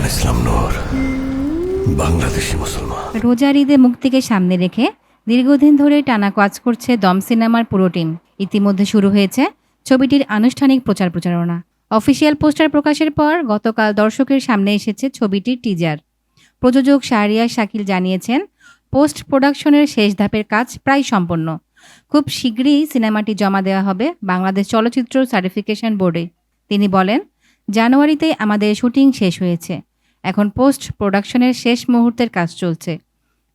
শাহজাহান ইসলাম নূর, বাংলাদেশি মুসলমান। রোজার ঈদে মুক্তিকে সামনে রেখে দীর্ঘদিন ধরে টানা কাজ করছে দম সিনেমার পুরো টিম। ইতিমধ্যে শুরু হয়েছে ছবিটির আনুষ্ঠানিক প্রচারণা। অফিসিয়াল পোস্টার প্রকাশের পর গতকাল দর্শকের সামনে এসেছে ছবিটির টিজার। প্রযোজক শাহরিয়ার শাকিল জানিয়েছেন, পোস্ট প্রোডাকশনের শেষ ধাপের কাজ প্রায় সম্পন্ন। খুব শীঘ্রই সিনেমাটি জমা দেওয়া হবে বাংলাদেশ চলচ্চিত্র সার্টিফিকেশন বোর্ডে। তিনি বলেন, জানুয়ারিতেই আমাদের শুটিং শেষ হয়েছে। এখন পোস্ট প্রোডাকশনের শেষ মুহূর্তের কাজ চলছে।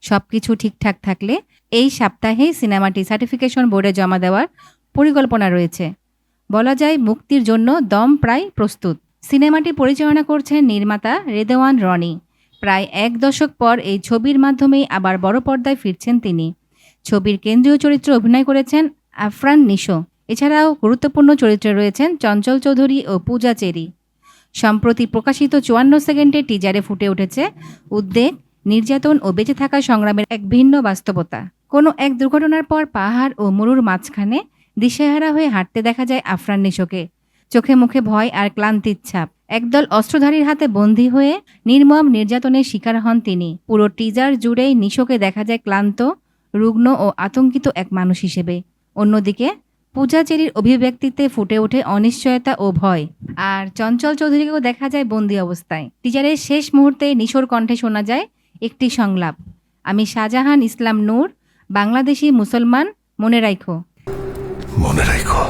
সবকিছু ঠিকঠাক থাকলে এই সপ্তাহেই সিনেমাটি সার্টিফিকেশন বোর্ডে জমা দেওয়ার পরিকল্পনা রয়েছে। বলা যায়, মুক্তির জন্য দম প্রায় প্রস্তুত। সিনেমাটি পরিচালনা করছেন নির্মাতা রেদওয়ান রনি। প্রায় এক দশক পর এই ছবির মাধ্যমেই আবার বড় পর্দায় ফিরছেন তিনি। ছবির কেন্দ্রীয় চরিত্রে অভিনয় করেছেন আফরান নিশো। এছাড়াও গুরুত্বপূর্ণ চরিত্রে রয়েছেন চঞ্চল চৌধুরী ও পূজা চেরি। সম্প্রতি প্রকাশিত 54 সেকেন্ডের টিজারে ফুটে উঠেছে উদ্বেগ, নির্যাতন ও বেঁচে থাকা সংগ্রামের এক ভিন্ন বাস্তবতা। কোনো এক দুর্ঘটনার পর পাহাড় ও মরুর মাঝখানে দিশেহারা হয়ে হাঁটতে দেখা যায় আফরান নিশোকে। চোখে মুখে ভয় আর ক্লান্তির ছাপ। একদল অস্ত্রধারীর হাতে বন্দী হয়ে নির্মম নির্যাতনের শিকার হন তিনি। পুরো টিজার জুড়েই নিশোকে দেখা যায় ক্লান্ত, রুগ্ন ও আতঙ্কিত এক মানুষ হিসেবে। অন্যদিকে পূজা চেরির অভিব্যক্তিতে ফুটে ওঠে অনিশ্চয়তা ও ভয়। আর চঞ্চল চৌধুরীকেও দেখা যায় বন্দি অবস্থায়। টিজারের শেষ মুহূর্তে নিশোর কণ্ঠে শোনা যায় একটি সংলাপ, আমি শাহজাহান ইসলাম নূর, বাংলাদেশি মুসলমান, মনে রাখো। মনে রাখো।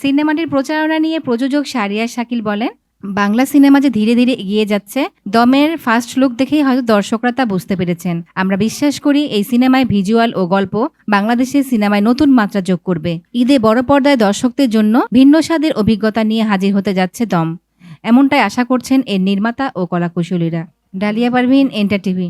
সিনেমাটির প্রচারণা নিয়ে প্রযোজক শাহরিয়ার শাকিল বলেন, বাংলা সিনেমা যে ধীরে ধীরে এগিয়ে যাচ্ছে, দমের ফার্স্ট লুক দেখেই হয়তো দর্শকরা তা বুঝতে পেরেছেন। আমরা বিশ্বাস করি এই সিনেমায় ভিজুয়াল ও গল্প বাংলাদেশের সিনেমায় নতুন মাত্রা যোগ করবে। ঈদে বড় পর্দায় দর্শকদের জন্য ভিন্ন স্বাদের অভিজ্ঞতা নিয়ে হাজির হতে যাচ্ছে দম। এমনটাই আশা করছেন এর নির্মাতা ও কলাকুশলীরা। Dalia Parvin, enter TV.